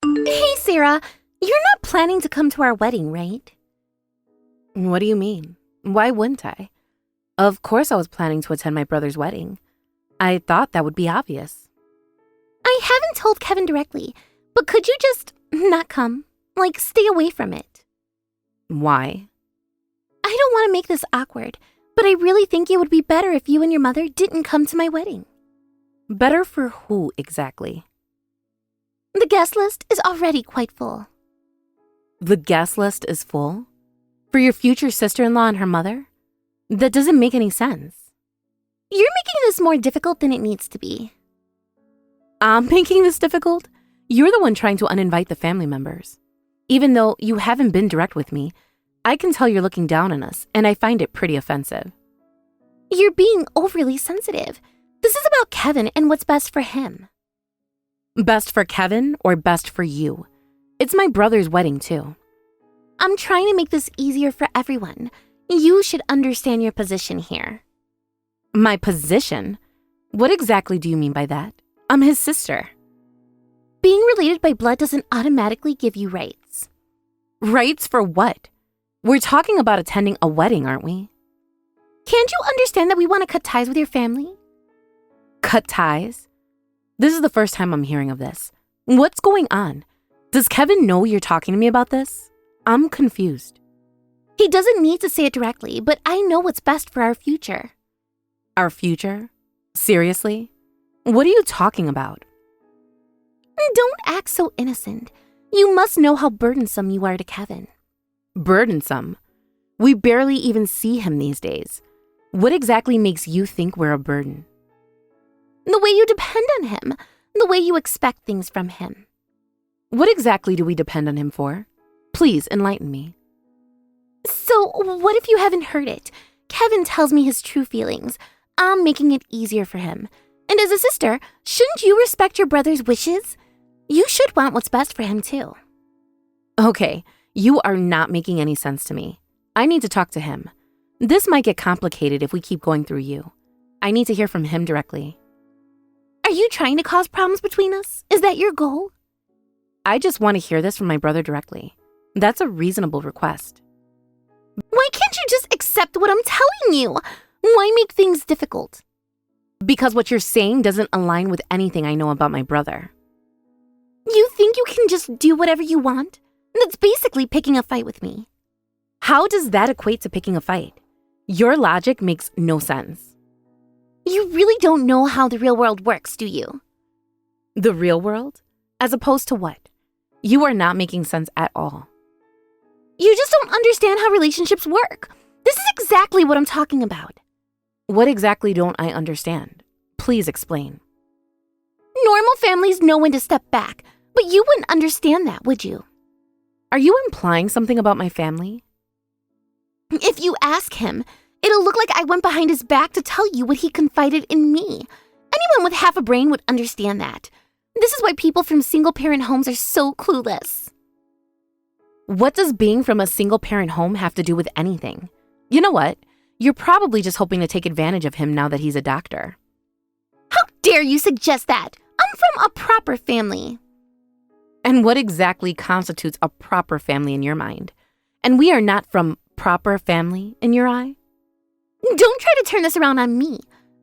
Hey, Sarah, you're not planning to come to our wedding, right? What do you mean? Why wouldn't I? Of course I was planning to attend my brother's wedding. I thought that would be obvious. I haven't told Kevin directly, but could you just not come? Like, stay away from it. Why? I don't want to make this awkward, but I really think it would be better if you and your mother didn't come to my wedding. Better for who exactly? The guest list is already quite full. The guest list is full? For your future sister-in-law and her mother? That doesn't make any sense. You're making this more difficult than it needs to be. I'm making this difficult? You're the one trying to uninvite the family members. Even though you haven't been direct with me, I can tell you're looking down on us, and I find it pretty offensive. You're being overly sensitive. This is about Kevin and what's best for him. Best for Kevin or best for you? It's my brother's wedding, too. I'm trying to make this easier for everyone. You should understand your position here. My position? What exactly do you mean by that? I'm his sister. Being related by blood doesn't automatically give you rights. Rights for what? We're talking about attending a wedding, aren't we? Can't you understand that we want to cut ties with your family? Cut ties? This is the first time I'm hearing of this. What's going on? Does Kevin know you're talking to me about this? I'm confused. He doesn't need to say it directly, but I know what's best for our future. Our future? Seriously? What are you talking about? Don't act so innocent. You must know how burdensome you are to Kevin. Burdensome? We barely even see him these days. What exactly makes you think we're a burden? The way you depend on him. The way you expect things from him. What exactly do we depend on him for? Please enlighten me. So, what if you haven't heard it? Kevin tells me his true feelings. I'm making it easier for him. And as a sister, shouldn't you respect your brother's wishes? You should want what's best for him, too. Okay, you are not making any sense to me. I need to talk to him. This might get complicated if we keep going through you. I need to hear from him directly. Are you trying to cause problems between us? Is that your goal? I just want to hear this from my brother directly. That's a reasonable request. Why can't you just accept what I'm telling you? Why make things difficult? Because what you're saying doesn't align with anything I know about my brother. You think you can just do whatever you want? That's basically picking a fight with me. How does that equate to picking a fight? Your logic makes no sense. You really don't know how the real world works, do you? The real world? As opposed to what? You are not making sense at all. You just don't understand how relationships work. This is exactly what I'm talking about. What exactly don't I understand? Please explain. Normal families know when to step back, but you wouldn't understand that, would you? Are you implying something about my family? If you ask him, it'll look like I went behind his back to tell you what he confided in me. Anyone with half a brain would understand that. This is why people from single-parent homes are so clueless. What does being from a single-parent home have to do with anything? You know what? You're probably just hoping to take advantage of him now that he's a doctor. How dare you suggest that? I'm from a proper family. And what exactly constitutes a proper family in your mind? And we are not from proper family in your eye? Don't try to turn this around on me.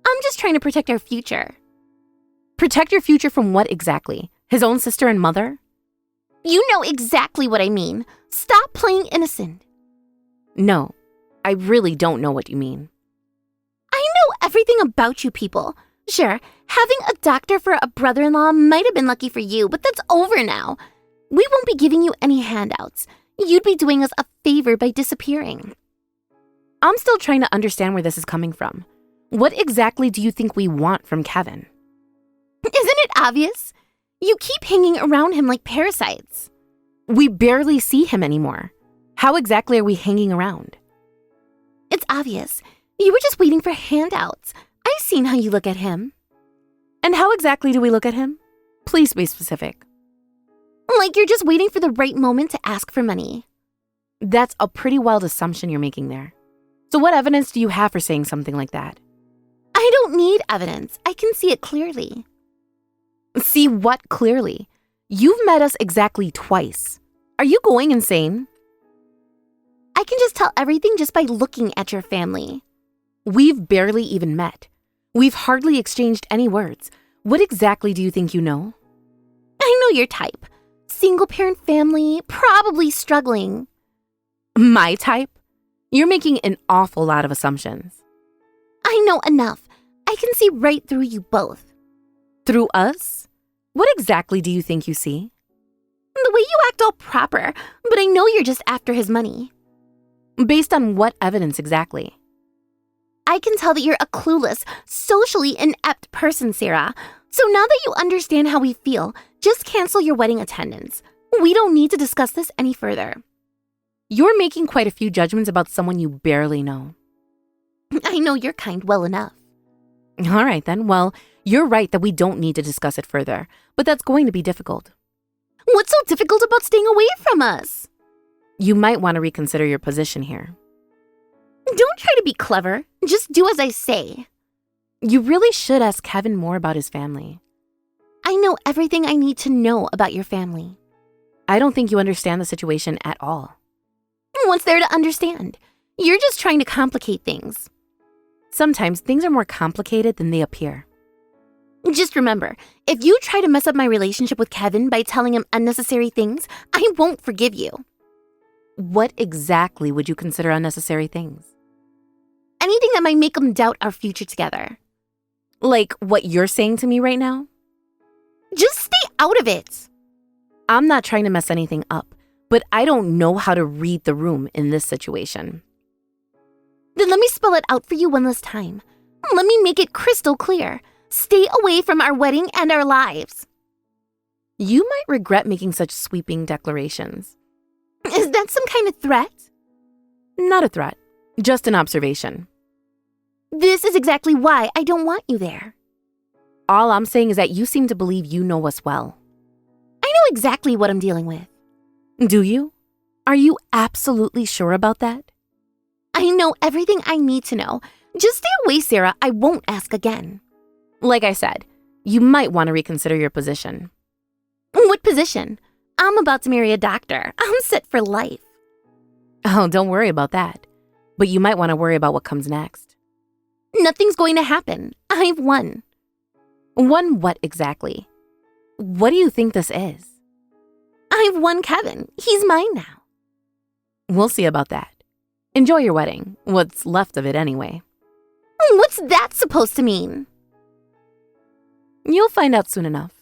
I'm just trying to protect our future. Protect your future from what exactly? His own sister and mother? You know exactly what I mean. Stop playing innocent. No, I really don't know what you mean. I know everything about you people. Sure, having a doctor for a brother-in-law might have been lucky for you, but that's over now. We won't be giving you any handouts. You'd be doing us a favor by disappearing. I'm still trying to understand where this is coming from. What exactly do you think we want from Kevin? Isn't it obvious? You keep hanging around him like parasites. We barely see him anymore. How exactly are we hanging around? It's obvious. You were just waiting for handouts. I've seen how you look at him. And how exactly do we look at him? Please be specific. Like you're just waiting for the right moment to ask for money. That's a pretty wild assumption you're making there. So what evidence do you have for saying something like that? I don't need evidence. I can see it clearly. See what clearly? You've met us exactly twice. Are you going insane? I can just tell everything just by looking at your family. We've barely even met. We've hardly exchanged any words. What exactly do you think you know? I know your type. Single-parent family, probably struggling. My type? You're making an awful lot of assumptions. I know enough. I can see right through you both. Through us? What exactly do you think you see? The way you act all proper, but I know you're just after his money. Based on what evidence exactly? I can tell that you're a clueless, socially inept person, Sarah. So now that you understand how we feel, just cancel your wedding attendance. We don't need to discuss this any further. You're making quite a few judgments about someone you barely know. I know your kind well enough. All right then, well, you're right that we don't need to discuss it further, but that's going to be difficult. What's so difficult about staying away from us? You might want to reconsider your position here. Don't try to be clever. Just do as I say. You really should ask Kevin more about his family. I know everything I need to know about your family. I don't think you understand the situation at all. What's there to understand? You're just trying to complicate things. Sometimes things are more complicated than they appear. Just remember, if you try to mess up my relationship with Kevin by telling him unnecessary things, I won't forgive you. What exactly would you consider unnecessary things? Anything that might make him doubt our future together. Like what you're saying to me right now? Just stay out of it. I'm not trying to mess anything up, but I don't know how to read the room in this situation. Then let me spell it out for you one last time. Let me make it crystal clear. Stay away from our wedding and our lives. You might regret making such sweeping declarations. Is that some kind of threat? Not a threat, just an observation. This is exactly why I don't want you there. All I'm saying is that you seem to believe you know us well. I know exactly what I'm dealing with. Do you? Are you absolutely sure about that? I know everything I need to know. Just stay away, Sarah. I won't ask again. Like I said, you might want to reconsider your position. What position? I'm about to marry a doctor. I'm set for life. Oh, don't worry about that. But you might want to worry about what comes next. Nothing's going to happen. I've won. Won what exactly? What do you think this is? I've won Kevin. He's mine now. We'll see about that. Enjoy your wedding. What's left of it anyway. What's that supposed to mean? You'll find out soon enough.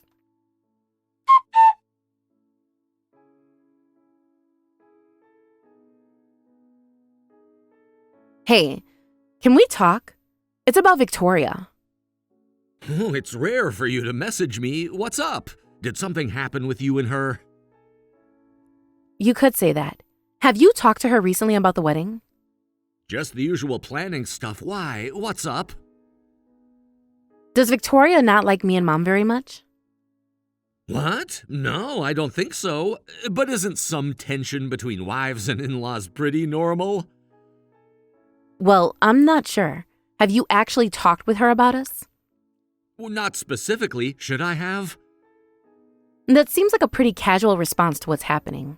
Hey, can we talk? It's about Victoria. Oh, it's rare for you to message me. What's up? Did something happen with you and her? You could say that. Have you talked to her recently about the wedding? Just the usual planning stuff. Why? What's up? Does Victoria not like me and Mom very much? What? No, I don't think so. But isn't some tension between wives and in-laws pretty normal? Well, I'm not sure. Have you actually talked with her about us? Well, not specifically. Should I have? That seems like a pretty casual response to what's happening.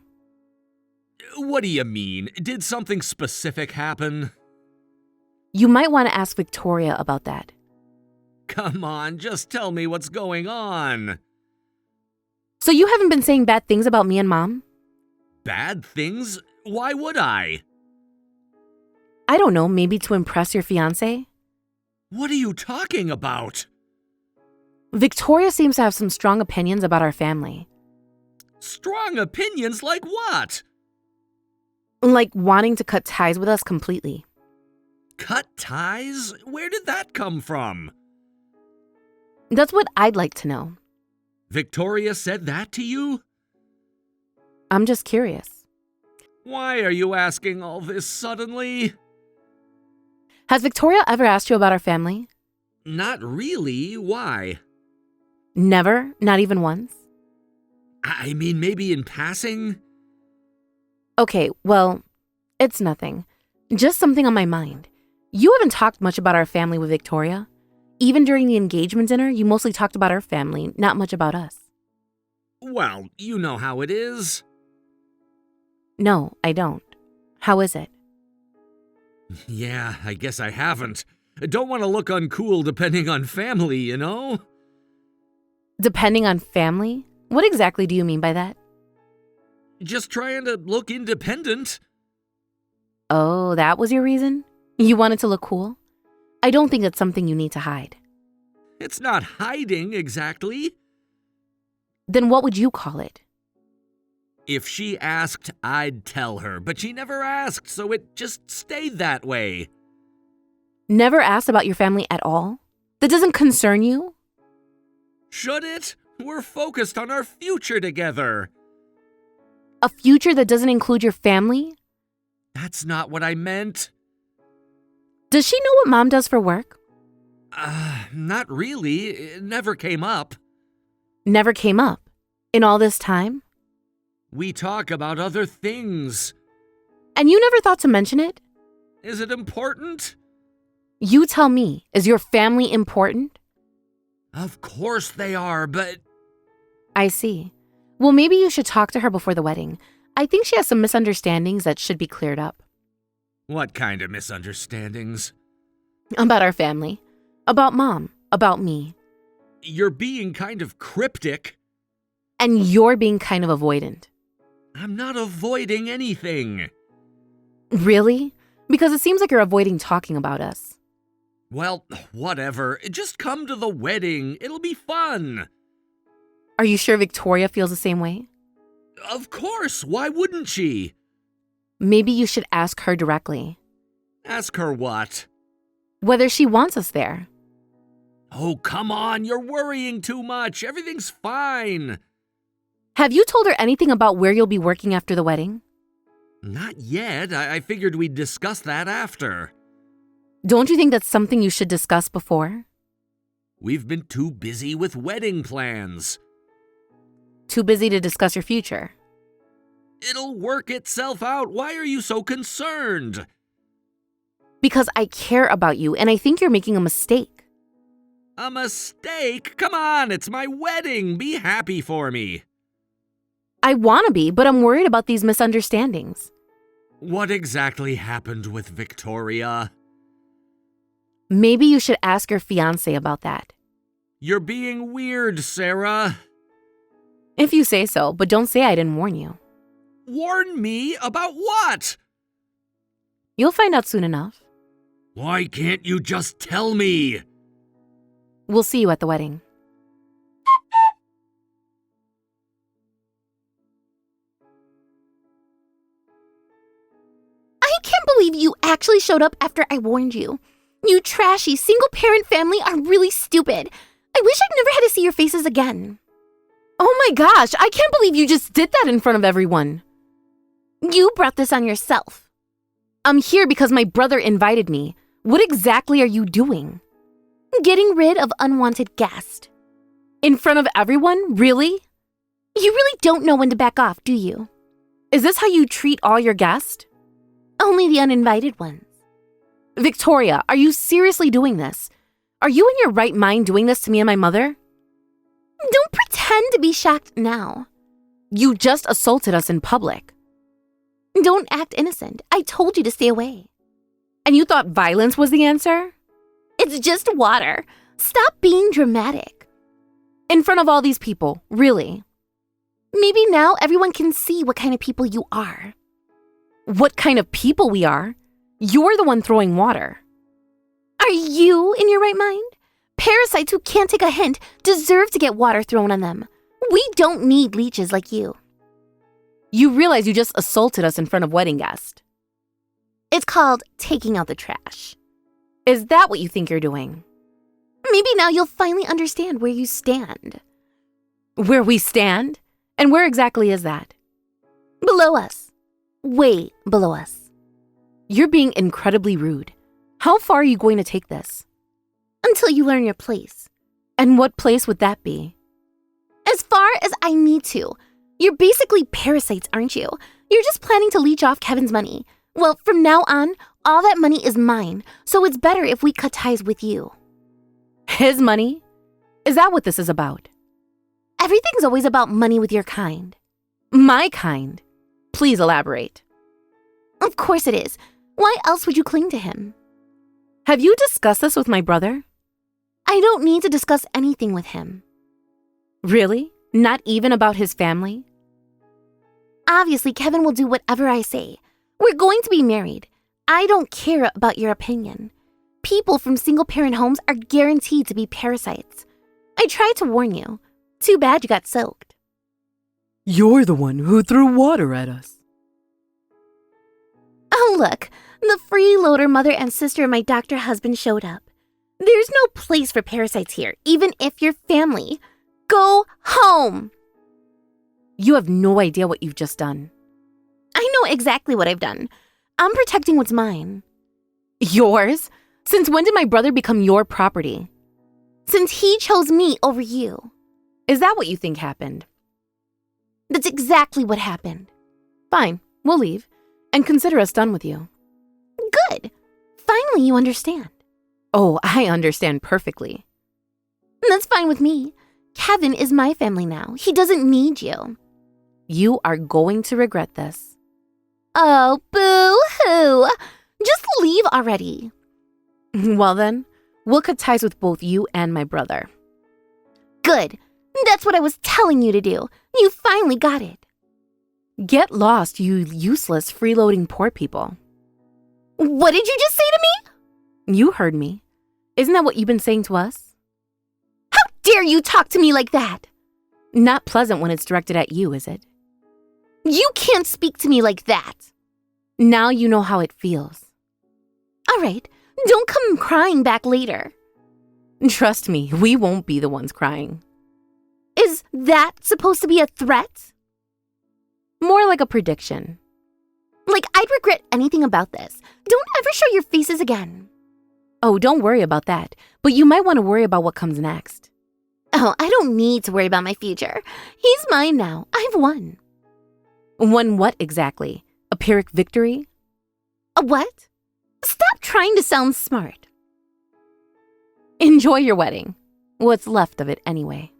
What do you mean? Did something specific happen? You might want to ask Victoria about that. Come on, just tell me what's going on. So you haven't been saying bad things about me and Mom? Bad things? Why would I? I don't know, maybe to impress your fiancé? What are you talking about? Victoria seems to have some strong opinions about our family. Strong opinions like what? Like wanting to cut ties with us completely. Cut ties? Where did that come from? That's what I'd like to know. Victoria said that to you? I'm just curious. Why are you asking all this suddenly? Has Victoria ever asked you about our family? Not really. Why? Never? Not even once? I mean, maybe in passing? Okay, well, it's nothing. Just something on my mind. You haven't talked much about our family with Victoria. Even during the engagement dinner, you mostly talked about our family, not much about us. Well, you know how it is. No, I don't. How is it? Yeah, I guess I haven't. Don't want to look uncool depending on family, you know? Depending on family? What exactly do you mean by that? Just trying to look independent. Oh, that was your reason? You wanted to look cool? I don't think it's something you need to hide. It's not hiding exactly. Then what would you call it? If she asked, I'd tell her, but she never asked, so it just stayed that way. Never asked about your family at all? That doesn't concern you? Should it? We're focused on our future together. A future that doesn't include your family? That's not what I meant. Does she know what Mom does for work? Not really. It never came up. Never came up. In all this time? We talk about other things. And you never thought to mention it? Is it important? You tell me, is your family important? Of course they are, but... I see. Well, maybe you should talk to her before the wedding. I think she has some misunderstandings that should be cleared up. What kind of misunderstandings? About our family. About Mom. About me. You're being kind of cryptic. And you're being kind of avoidant. I'm not avoiding anything. Really? Because it seems like you're avoiding talking about us. Well, whatever. Just come to the wedding. It'll be fun. Are you sure Victoria feels the same way? Of course. Why wouldn't she? Maybe you should ask her directly. Ask her what? Whether she wants us there. Oh, come on. You're worrying too much. Everything's fine. Have you told her anything about where you'll be working after the wedding? Not yet. I figured we'd discuss that after. Don't you think that's something you should discuss before? We've been too busy with wedding plans. Too busy to discuss your future? It'll work itself out. Why are you so concerned? Because I care about you and I think you're making a mistake. A mistake? Come on, it's my wedding. Be happy for me. I want to be, but I'm worried about these misunderstandings. What exactly happened with Victoria? Maybe you should ask your fiancé about that. You're being weird, Sarah. If you say so, but don't say I didn't warn you. Warn me about what? You'll find out soon enough. Why can't you just tell me? We'll see you at the wedding. I can't believe you actually showed up after I warned you. You trashy single-parent family are really stupid. I wish I'd never had to see your faces again. Oh my gosh, I can't believe you just did that in front of everyone. You brought this on yourself. I'm here because my brother invited me. What exactly are you doing? Getting rid of unwanted guests. In front of everyone? Really? You really don't know when to back off, do you? Is this how you treat all your guests? Only the uninvited ones. Victoria, are you seriously doing this? Are you in your right mind doing this to me and my mother? Don't pretend to be shocked now. You just assaulted us in public. Don't act innocent. I told you to stay away. And you thought violence was the answer? It's just water. Stop being dramatic. In front of all these people, really? Maybe now everyone can see what kind of people you are. What kind of people we are? You're the one throwing water. Are you in your right mind? Parasites who can't take a hint deserve to get water thrown on them. We don't need leeches like you. You realize you just assaulted us in front of wedding guests. It's called taking out the trash. Is that what you think you're doing? Maybe now you'll finally understand where you stand. Where we stand? And where exactly is that? Below us. Way below us. You're being incredibly rude. How far are you going to take this? Until you learn your place. And what place would that be? As far as I need to. You're basically parasites, aren't you? You're just planning to leech off Kevin's money. Well, from now on, all that money is mine, so it's better if we cut ties with you. His money? Is that what this is about? Everything's always about money with your kind. My kind. Please elaborate. Of course it is. Why else would you cling to him? Have you discussed this with my brother? I don't need to discuss anything with him. Really? Not even about his family? Obviously, Kevin will do whatever I say. We're going to be married. I don't care about your opinion. People from single-parent homes are guaranteed to be parasites. I tried to warn you. Too bad you got soaked. You're the one who threw water at us. Oh, look. The freeloader mother and sister of my doctor husband showed up. There's no place for parasites here, even if you're family. Go home! You have no idea what you've just done. I know exactly what I've done. I'm protecting what's mine. Yours? Since when did my brother become your property? Since he chose me over you. Is that what you think happened? That's exactly what happened. Fine, we'll leave, and consider us done with you. Good. Finally, you understand. Oh, I understand perfectly. That's fine with me. Kevin is my family now. He doesn't need you. You are going to regret this. Oh, boo-hoo. Just leave already. Well then, we'll cut ties with both you and my brother. Good. That's what I was telling you to do. You finally got it. Get lost, you useless freeloading poor people. What did you just say to me? You heard me. Isn't that what you've been saying to us? How dare you talk to me like that? Not pleasant when it's directed at you, is it? You can't speak to me like that. Now you know how it feels. All right, don't come crying back later. Trust me, we won't be the ones crying. Is that supposed to be a threat? More like a prediction. Like I'd regret anything about this. Don't ever show your faces again. Oh, don't worry about that, but you might want to worry about what comes next. Oh, I don't need to worry about my future. He's mine now. I've won. Won what exactly? A Pyrrhic victory? A what? Stop trying to sound smart. Enjoy your wedding. What's left of it anyway.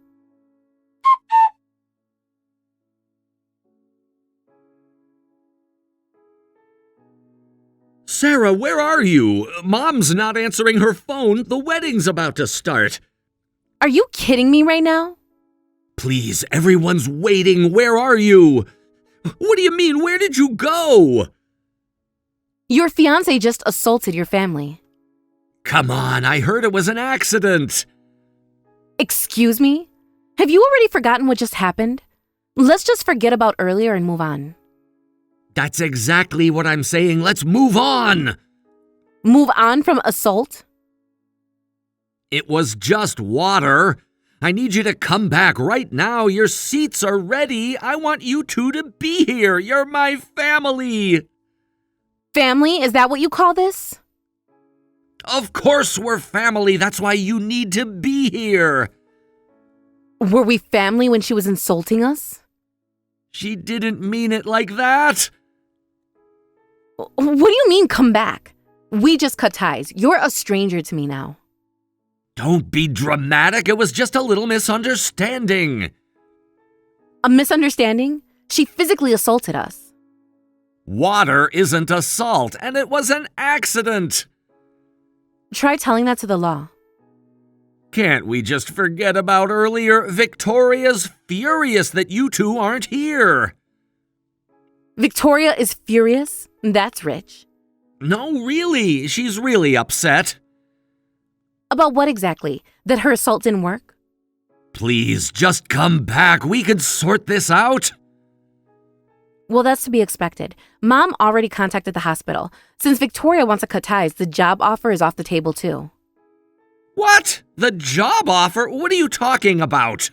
Sarah, where are you? Mom's not answering her phone. The wedding's about to start. Are you kidding me right now? Please, everyone's waiting. Where are you? What do you mean? Where did you go? Your fiancé just assaulted your family. Come on, I heard it was an accident. Excuse me? Have you already forgotten what just happened? Let's just forget about earlier and move on. That's exactly what I'm saying. Let's move on. Move on from assault? It was just water. I need you to come back right now. Your seats are ready. I want you two to be here. You're my family. Family? Is that what you call this? Of course we're family. That's why you need to be here. Were we family when she was insulting us? She didn't mean it like that. What do you mean, come back? We just cut ties. You're a stranger to me now. Don't be dramatic. It was just a little misunderstanding. A misunderstanding? She physically assaulted us. Water isn't assault, and it was an accident. Try telling that to the law. Can't we just forget about earlier? Victoria's furious that you two aren't here. Victoria is furious? That's rich. No, really. She's really upset. About what exactly? That her assault didn't work? Please, just come back. We can sort this out. Well, that's to be expected. Mom already contacted the hospital. Since Victoria wants to cut ties, the job offer is off the table too. What? The job offer? What are you talking about?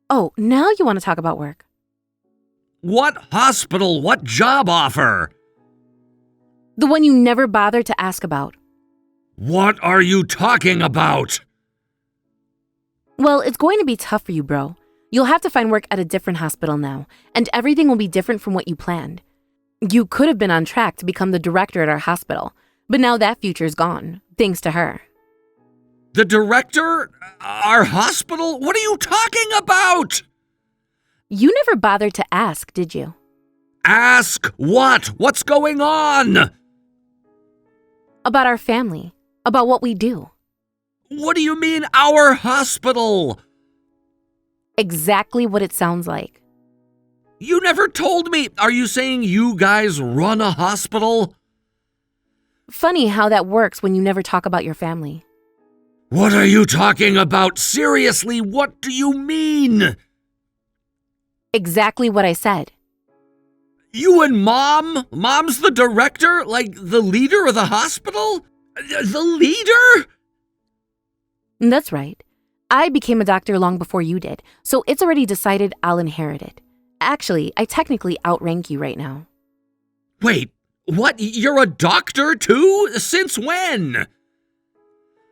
Oh, now you want to talk about work. What hospital? What job offer? The one you never bothered to ask about. What are you talking about? Well, it's going to be tough for you, bro. You'll have to find work at a different hospital now, and everything will be different from what you planned. You could have been on track to become the director at our hospital, but now that future is gone, thanks to her. The director? Our hospital? What are you talking about? You never bothered to ask, did you? Ask what? What's going on? About our family, about what we do. What do you mean, our hospital? Exactly what it sounds like. You never told me. Are you saying you guys run a hospital? Funny how that works when you never talk about your family. What are you talking about? Seriously, what do you mean? Exactly what I said. You and Mom? Mom's the director? Like the leader of the hospital? The leader? That's right. I became a doctor long before you did, so it's already decided I'll inherit it. Actually, I technically outrank you right now. Wait, what? You're a doctor too? Since when?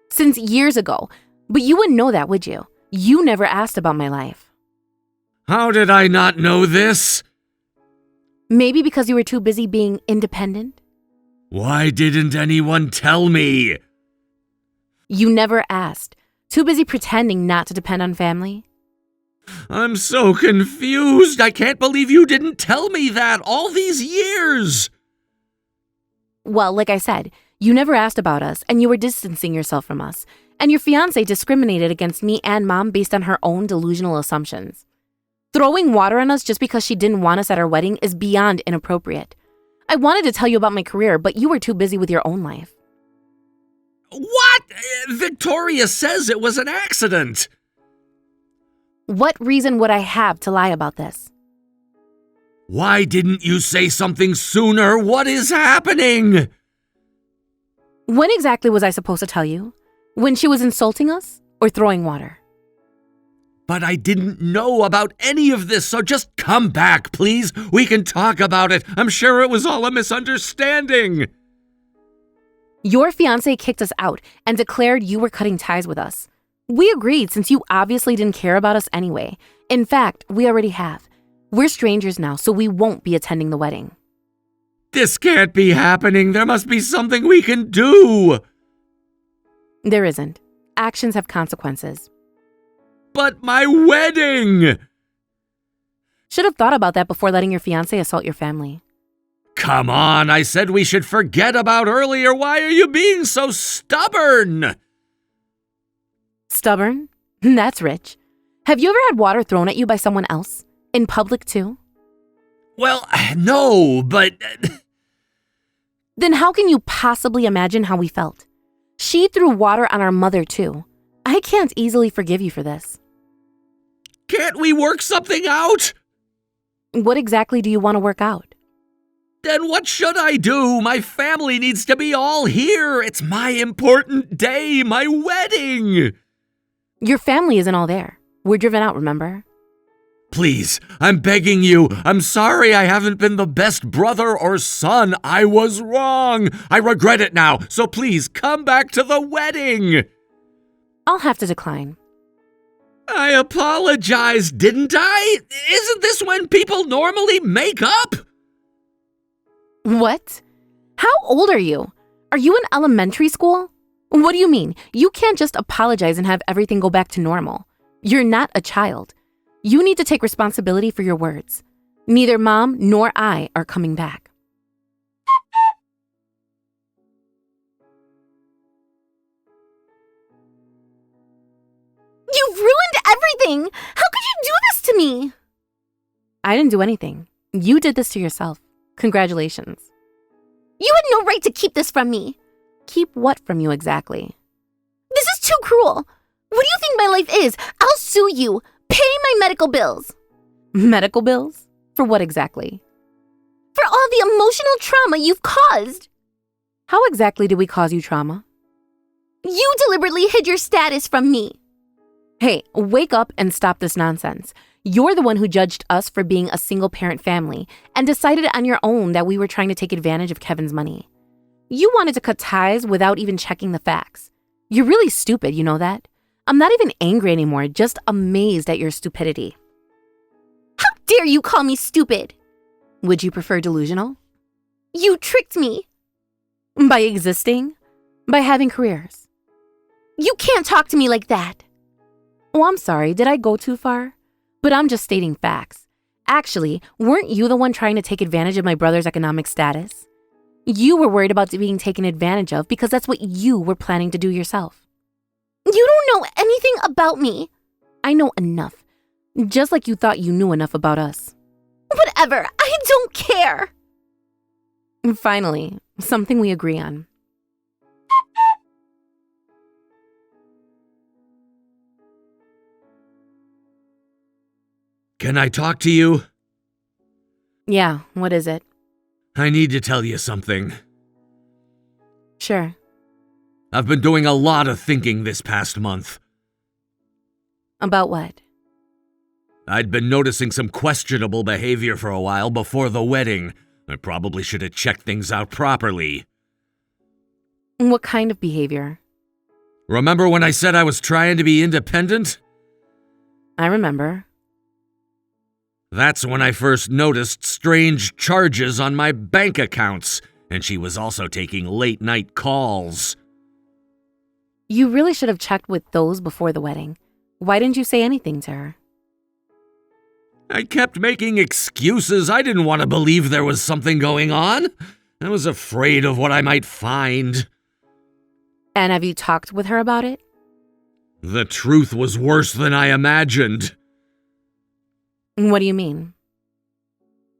Since years ago. But you wouldn't know that, would you? You never asked about my life. How did I not know this? Maybe because you were too busy being independent? Why didn't anyone tell me? You never asked. Too busy pretending not to depend on family? I'm so confused. I can't believe you didn't tell me that all these years. Well, like I said, you never asked about us and you were distancing yourself from us. And your fiancé discriminated against me and Mom based on her own delusional assumptions. Throwing water on us just because she didn't want us at our wedding is beyond inappropriate. I wanted to tell you about my career, but you were too busy with your own life. What? Victoria says it was an accident. What reason would I have to lie about this? Why didn't you say something sooner? What is happening? When exactly was I supposed to tell you? When she was insulting us or throwing water? But I didn't know about any of this, so just come back, please. We can talk about it. I'm sure it was all a misunderstanding. Your fiancé kicked us out and declared you were cutting ties with us. We agreed since you obviously didn't care about us anyway. In fact, we already have. We're strangers now, so we won't be attending the wedding. This can't be happening. There must be something we can do. There isn't. Actions have consequences. But my wedding! Should have thought about that before letting your fiancé assault your family. Come on, I said we should forget about earlier. Why are you being so stubborn? Stubborn? That's rich. Have you ever had water thrown at you by someone else? In public too? Well, no, but... Then how can you possibly imagine how we felt? She threw water on our mother too. I can't easily forgive you for this. Can't we work something out? What exactly do you want to work out? Then what should I do? My family needs to be all here. It's my important day, my wedding. Your family isn't all there. We're driven out, remember? Please, I'm begging you. I'm sorry I haven't been the best brother or son. I was wrong. I regret it now. So please come back to the wedding. I'll have to decline. I apologized, didn't I? Isn't this when people normally make up? What? How old are you? Are you in elementary school? What do you mean? You can't just apologize and have everything go back to normal. You're not a child. You need to take responsibility for your words. Neither Mom nor I are coming back. You've ruined everything! How could you do this to me? I didn't do anything. You did this to yourself. Congratulations. You had no right to keep this from me. Keep what from you exactly? This is too cruel. What do you think my life is? I'll sue you. Pay my medical bills. Medical bills? For what exactly? For all the emotional trauma you've caused. How exactly did we cause you trauma? You deliberately hid your status from me. Hey, wake up and stop this nonsense. You're the one who judged us for being a single-parent family and decided on your own that we were trying to take advantage of Kevin's money. You wanted to cut ties without even checking the facts. You're really stupid, you know that? I'm not even angry anymore, just amazed at your stupidity. How dare you call me stupid? Would you prefer delusional? You tricked me. By existing? By having careers? You can't talk to me like that. Oh, I'm sorry. Did I go too far? But I'm just stating facts. Actually, weren't you the one trying to take advantage of my brother's economic status? You were worried about being taken advantage of because that's what you were planning to do yourself. You don't know anything about me. I know enough. Just like you thought you knew enough about us. Whatever, I don't care. Finally, something we agree on. Can I talk to you? Yeah, what is it? I need to tell you something. Sure. I've been doing a lot of thinking this past month. About what? I'd been noticing some questionable behavior for a while before the wedding. I probably should have checked things out properly. What kind of behavior? Remember when I said I was trying to be independent? I remember. That's when I first noticed strange charges on my bank accounts, and she was also taking late-night calls. You really should have checked with those before the wedding. Why didn't you say anything to her? I kept making excuses. I didn't want to believe there was something going on. I was afraid of what I might find. And have you talked with her about it? The truth was worse than I imagined. What do you mean?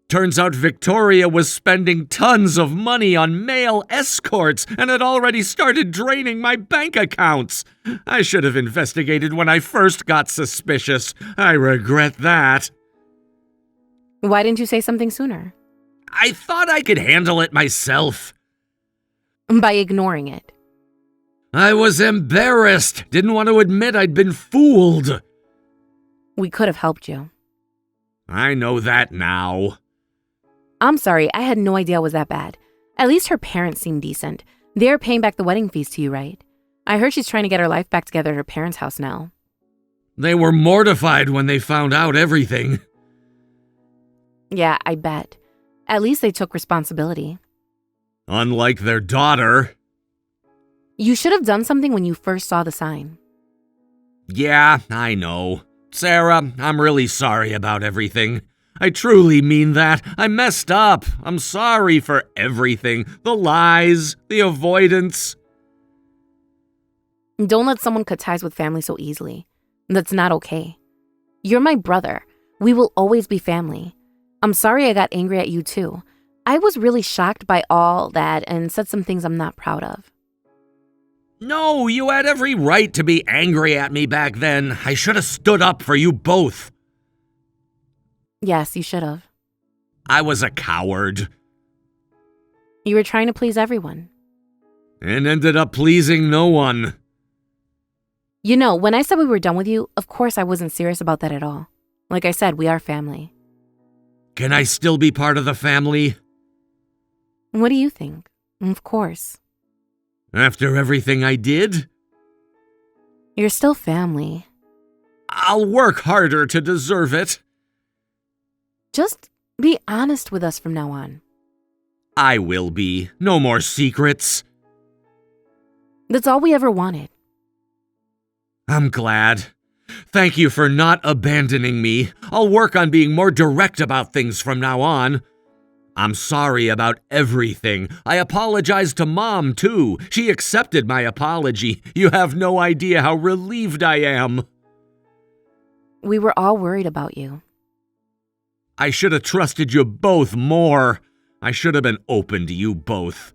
Turns out Victoria was spending tons of money on male escorts and had already started draining my bank accounts. I should have investigated when I first got suspicious. I regret that. Why didn't you say something sooner? I thought I could handle it myself. By ignoring it. I was embarrassed. Didn't want to admit I'd been fooled. We could have helped you. I know that now. I'm sorry, I had no idea it was that bad. At least her parents seem decent. They're paying back the wedding fees to you, right? I heard she's trying to get her life back together at her parents' house now. They were mortified when they found out everything. Yeah, I bet. At least they took responsibility. Unlike their daughter. You should have done something when you first saw the sign. Yeah, I know. Sarah, I'm really sorry about everything. I truly mean that. I messed up. I'm sorry for everything. The lies, the avoidance. Don't let someone cut ties with family so easily. That's not okay. You're my brother. We will always be family. I'm sorry I got angry at you too. I was really shocked by all that and said some things I'm not proud of. No, you had every right to be angry at me back then. I should have stood up for you both. Yes, you should have. I was a coward. You were trying to please everyone. And ended up pleasing no one. You know, when I said we were done with you, of course I wasn't serious about that at all. Like I said, we are family. Can I still be part of the family? What do you think? Of course. After everything I did? You're still family. I'll work harder to deserve it. Just be honest with us from now on. I will be. No more secrets. That's all we ever wanted. I'm glad. Thank you for not abandoning me. I'll work on being more direct about things from now on. I'm sorry about everything. I apologize to Mom, too. She accepted my apology. You have no idea how relieved I am. We were all worried about you. I should have trusted you both more. I should have been open to you both.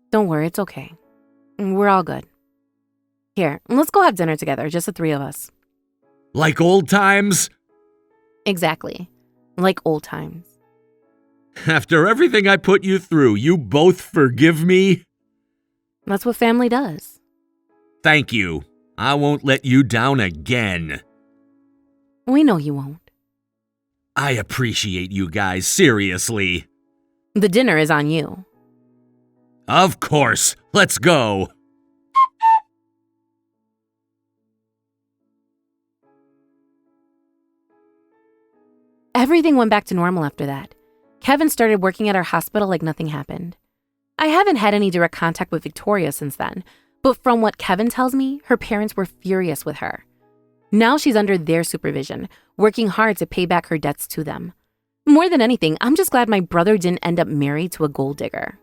Don't worry, it's okay. We're all good. Here, let's go have dinner together, just the three of us. Like old times? Exactly. Like old times. After everything I put you through, you both forgive me? That's what family does. Thank you. I won't let you down again. We know you won't. I appreciate you guys, seriously. The dinner is on you. Of course. Let's go. Everything went back to normal after that. Kevin started working at our hospital like nothing happened. I haven't had any direct contact with Victoria since then, But from what Kevin tells me, her parents were furious with her. Now she's under their supervision, working hard to pay back her debts to them. More than anything, I'm just glad my brother didn't end up married to a gold digger.